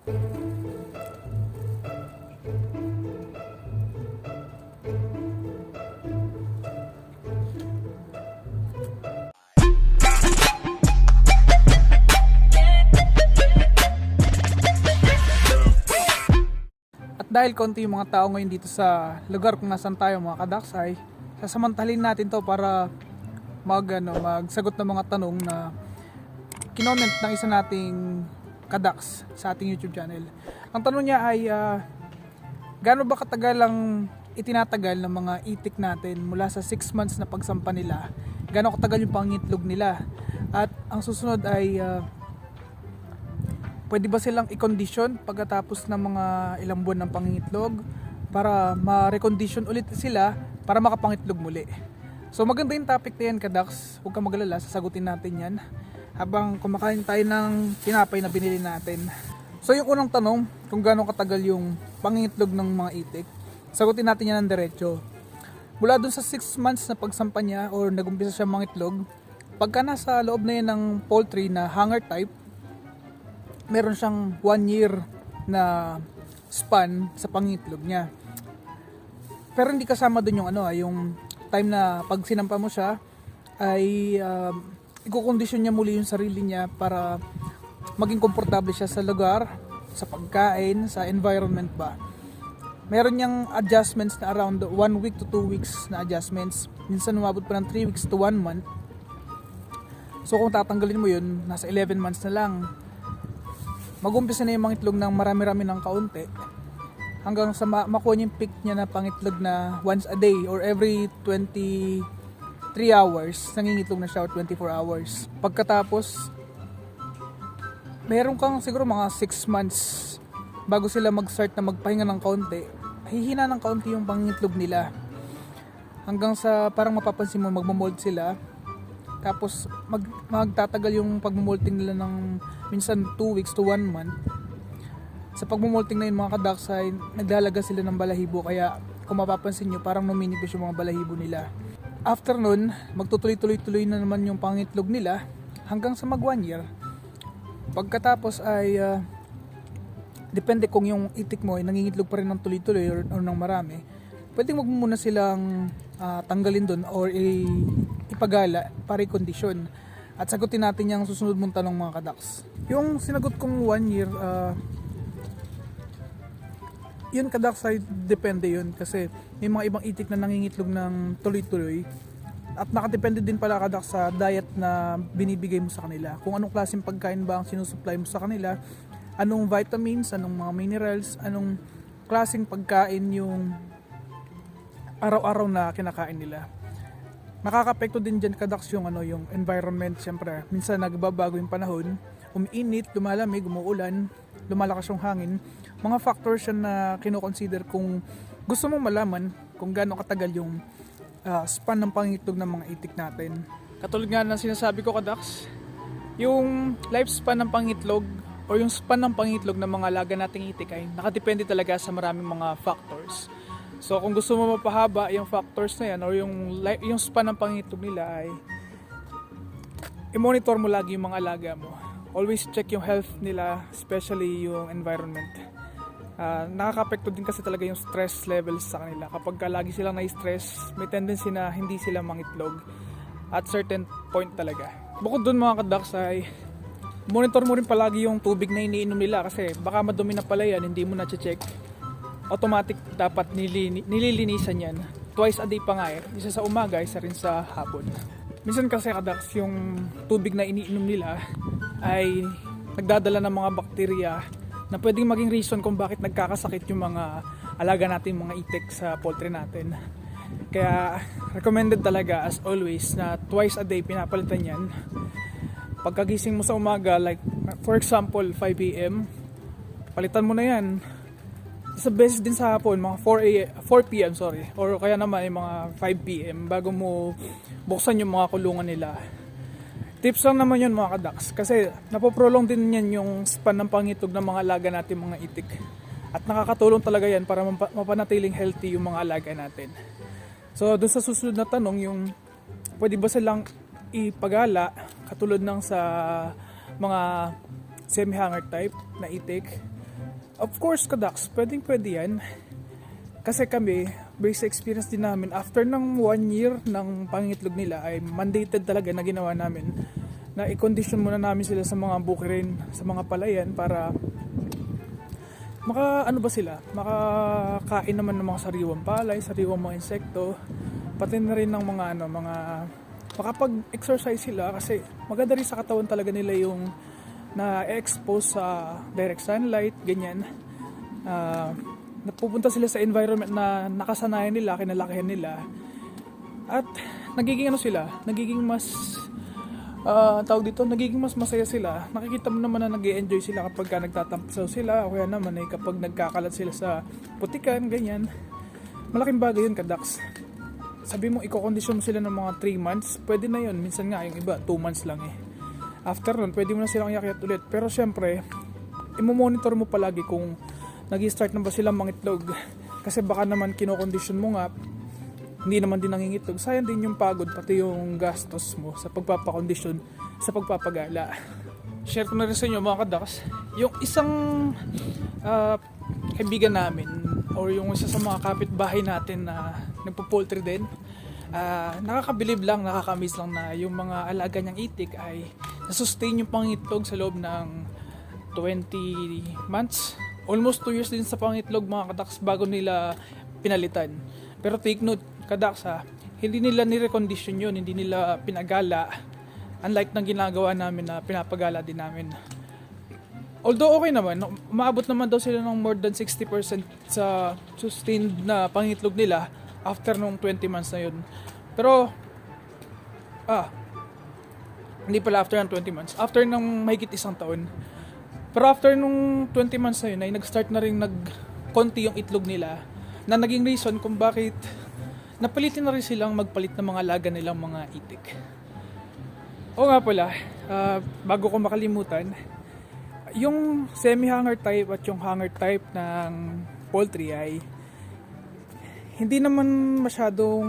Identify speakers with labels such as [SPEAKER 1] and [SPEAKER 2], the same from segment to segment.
[SPEAKER 1] At dahil konti yung mga tao ngayon dito sa lugar kung nasan tayo mga kadaksay, sasamantalin natin to para magsagot ng mga tanong na kinoment ng isa nating kadaks sa ating YouTube channel. Ang tanong niya ay gaano ba katagal ang itinatagal ng mga itik natin mula sa 6 months na pagsampa nila? Gaano katagal yung pangitlog nila? At ang susunod ay pwede ba silang i-condition pagkatapos ng mga ilang buwan ng pangingitlog para ma-recondition ulit sila para makapangitlog muli? So maganda yung topic na yan kadaks, huwag kang magalala, sasagutin natin yan habang kumakain tayo ng tinapay na binili natin. So yung unang tanong, kung gaano katagal yung pangingitlog ng mga itik, sagutin natin yan ng diretso. Mula dun sa 6 months na pagsampa niya or nagumpisa siya mangitlog, pagka nasa loob na yan ng poultry na hanger type, meron siyang 1 year na span sa pangitlog niya. Pero hindi kasama dun yung yung time na pag sinampa mo siya ay ikukondisyon niya muli yung sarili niya para maging komportable siya sa lugar, sa pagkain, sa environment ba. Meron niyang adjustments na around 1 week to 2 weeks na adjustments. Minsan umabot pa ng 3 weeks to 1 month. So kung tatanggalin mo yun, nasa 11 months na lang. Mag-umpisa na yung mga itlog ng marami-rami ng kaunti hanggang sa makuha niya yung peak niya na pangitlog na once a day or every 23 hours nangingitlog na siya or 24 hours. Pagkatapos meron kang siguro mga 6 months bago sila mag-start na magpahinga ng kaunti, hihina ng kaunti yung pangitlog nila hanggang sa parang mapapansin mo magmo-mold sila. Tapos magtatagal yung pagmumolting nila ng minsan 2 weeks to 1 month. Sa pagmumolting na yun mga kadaksay, naglalaga sila ng balahibo, kaya kung mapapansin nyo parang numinipis yung mga balahibo nila. After nun, magtutuloy-tuloy na naman yung pangitlog nila hanggang sa mag 1 year. Pagkatapos ay depende kung yung itik mo ay nangingitlog pa rin ng tuloy-tuloy or ng marami, pwedeng wag muna silang tanggalin dun or ipagala para i-condition. At sagutin natin yung susunod mong tanong mga kadaks. Yung sinagot kong 1 year, yun kadaks ay depende yun kasi may mga ibang itik na nangingitlog ng tuloy-tuloy. At nakadepende din pala kadaks sa diet na binibigay mo sa kanila. Kung anong klaseng pagkain ba ang sinusupply mo sa kanila, anong vitamins, anong mga minerals, anong klaseng pagkain yung araw-araw na kinakain nila. Nakaka-apekto din dyan kadaks yung yung environment. Siyempre minsan nagbabago yung panahon, umiinit, lumalamig, umuulan, lumalakas yung hangin. Mga factors yan na kino-consider kung gusto mong malaman kung gaano katagal yung span ng pangitlog ng mga itik natin. Katulad nga ng sinasabi ko kadaks, yung lifespan ng pangitlog o yung span ng pangitlog ng mga alaga nating itik ay nakadepende talaga sa maraming mga factors. So kung gusto mo mapahaba yung factors na yan or yung span ng pangitlog nila ay i-monitor mo lagi yung mga alaga mo. Always check yung health nila, especially yung environment. Nakaka-apekto din kasi talaga yung stress levels sa kanila. Kapag lagi silang na-stress, may tendency na hindi sila mangitlog at certain point talaga. Bukod dun mga kadaks ay monitor mo rin palagi yung tubig na iniinom nila kasi baka madumi na pala yan, hindi mo na-check. Automatic dapat nililinisan yan. Twice a day pa nga isa sa umaga, isa rin sa hapon. Minsan kasi kadaks yung tubig na iniinom nila ay nagdadala ng mga bakterya na pwedeng maging reason kung bakit nagkakasakit yung mga alaga natin, mga itik sa poultry natin. Kaya recommended talaga as always na twice a day pinapalitan yan. Pagkagising mo sa umaga, like for example 5 AM, palitan mo na yan. Sa beses din sa hapon, mga 4 PM or kaya naman yung mga 5 PM bago mo buksan yung mga kulungan nila. Tips lang naman yun mga kadaks kasi napoprolong din yan yung span ng pangitlog ng mga alaga natin, mga itik. At nakakatulong talaga yan para mapanatiling healthy yung mga alaga natin. So doon sa susunod na tanong, yung pwede ba silang ipagala katulad ng sa mga semi-hanger type na itik? Of course, kadaks, pwede yan. Kasi kami, based sa experience din namin, after ng 1 year ng pangingitlog nila ay mandated talaga na ginawa namin na i-condition muna namin sila sa mga bukirin, sa mga palayan para makakain naman ng mga sariwang palay, sariwang mga insekto, pati na rin ng mga makapag-exercise sila kasi maganda rin sa katawan talaga nila yung na-expose sa direct sunlight, ganyan. Napupunta sila sa environment na nakasanayan nila, kinalakihan nila. At nagiging mas masaya sila. Nakikita mo naman na nag-e-enjoy sila kapag nagtatampasaw sila, o kaya naman ay kapag nagkakalat sila sa putikan, ganyan. Malaking bagay yun, kadaks. Sabi mo, i-condition mo sila ng mga 3 months, pwede na yun. Minsan nga, yung iba, 2 months lang eh. After nun, pwede mo na silang iakyat ulit. Pero syempre, imo-monitor mo palagi kung nag-i-start na ba silang mangitlog. Kasi baka naman kinokondisyon mo nga, hindi naman din nangingitlog. Sayang din yung pagod, pati yung gastos mo sa pagpapakondisyon, sa pagpapagala. Share ko na rin sa inyo mga kadaks, yung isang kaibigan namin, or yung isa sa mga kapitbahay natin na nagpo-poultry din, nakakabilib lang, nakakamiss lang na yung mga alaga niyang itik ay nasustain yung pangitlog sa loob ng 20 months. Almost 2 years din sa pangitlog mga kadaks bago nila pinalitan. Pero take note, kadaks hindi nila ni-recondition yun, hindi nila pinagala. Unlike ng ginagawa namin na pinapagala din namin. Although okay naman, umaabot naman daw sila ng more than 60% sa sustained na pangitlog nila after nung 20 months na yun. Pero, hindi pala after ng 20 months. After ng mahigit 1 taon. Pero after nung 20 months na yun, ay nag-start na rin konti yung itlog nila. Na naging reason kung bakit napalitin na rin silang magpalit ng mga alaga nilang mga itik. O nga pala, bago ko makalimutan, yung semi-hanger type at yung hanger type ng poultry ay hindi naman masyadong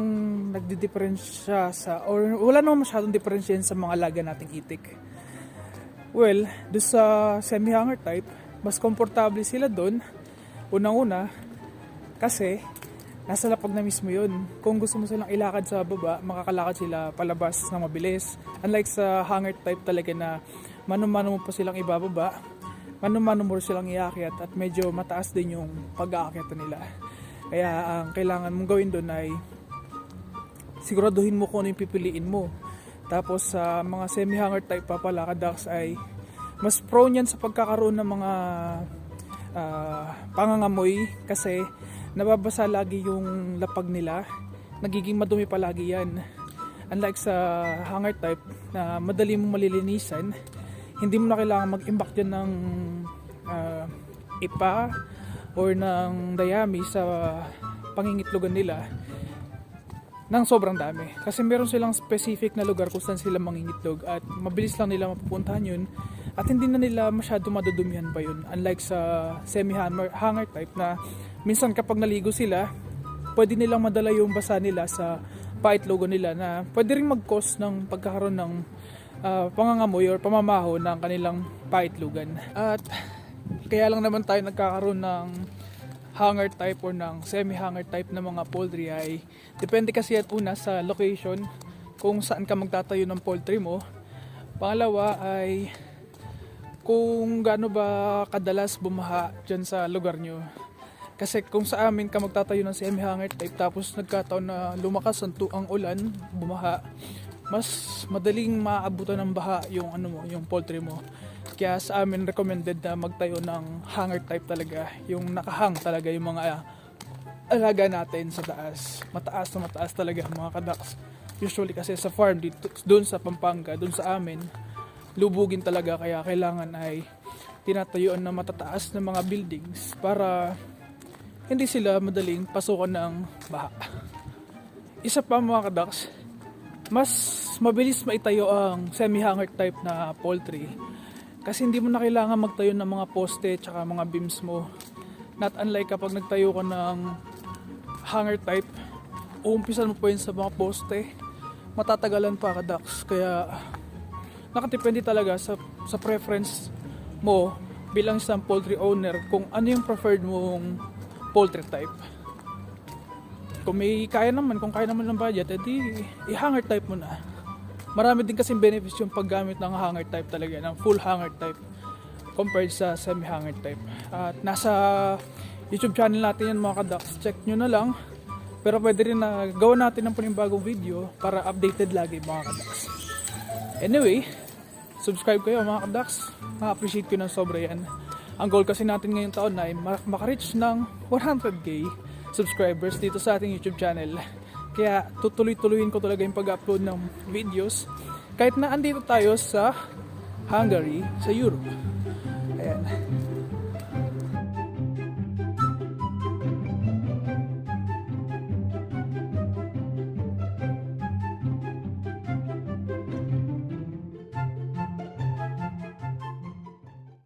[SPEAKER 1] nagdidiferensya or wala naman masyadong diferensya sa mga alaga nating itik. Well, doon sa semi-hanger type, mas komportable sila doon. Unang-una, kasi nasa lapag na mismo yun. Kung gusto mo silang ilakad sa baba, makakalakad sila palabas ng mabilis. Unlike sa hanger type talaga na mano-mano mo pa silang ibababa, mano-mano mo silang iakyat at medyo mataas din yung pag-aakyat nila. Kaya ang kailangan mong gawin doon ay siguraduhin mo kung ano yung pipiliin mo. Tapos sa mga semi-hanger type papalakadax ay mas prone yan sa pagkakaroon ng mga pangangamoy kasi nababasa lagi yung lapag nila, nagiging madumi palagi yan. Unlike sa hanger type na madali mong malilinisan, hindi mo na kailangan mag-imbak dyan ng ipa or ng dayami sa pangingitlogan nila ng sobrang dami. Kasi meron silang specific na lugar kung saan sila mangingitlog at mabilis lang nila mapupuntahan yun at hindi na nila masyado madudumihan pa yun. Unlike sa semi-hanger type na minsan kapag naligo sila, pwede nilang madala yung basa nila sa paitlogan nila na pwede rin mag-cause ng pagkakaroon ng pangangamoy or pamamaho ng kanilang paitlogan. At kaya lang naman tayo nagkakaroon ng hanger type or ng semi-hanger type na mga poultry ay depende kasi at una sa location kung saan ka magtatayo ng poultry mo. Pangalawa ay kung gaano ba kadalas bumaha dyan sa lugar nyo. Kasi kung sa amin ka magtatayo ng semi-hanger type tapos nagkataon na lumakas ang ulan, bumaha, mas madaling maabutan ng baha yung poultry mo. Kaya sa amin recommended na magtayo ng hanger type talaga, yung nakahang talaga yung mga alaga natin sa taas. Mataas na mataas talaga mga kadaks. Usually kasi sa farm dito, doon sa Pampanga, doon sa amin, lubugin talaga kaya kailangan ay tinatayuan na matataas na mga buildings para hindi sila madaling pasukan ng baha. Isa pa mga kadaks, mas mabilis maitayo ang semi-hanger type na poultry kasi hindi mo na kailangan magtayo ng mga poste tsaka mga beams mo. Not unlike kapag nagtayo ka ng hanger type, uumpisan mo po yun sa mga poste, matatagalan pa kadaks. Kaya nakatipende talaga sa preference mo bilang isang poultry owner kung ano yung preferred mong poultry type. Kung kaya naman ng budget, edi i-hanger type mo na. Marami din kasing benefits yung paggamit ng hanger type talaga, ng full hanger type compared sa semi-hanger type. At nasa YouTube channel natin yan mga ka-ducks, check nyo na lang. Pero pwede rin na gawa natin ng panibagong video para updated lagi mga ka-ducks. Anyway, subscribe kayo mga ka-ducks, ma-appreciate ko ng sobra yan. Ang goal kasi natin ngayong taon na ay makareach ng 100k subscribers dito sa ating YouTube channel. Kaya tutuloy-tuloyin ko talaga yung pag-upload ng videos kahit na andito tayo sa Hungary, sa Europe.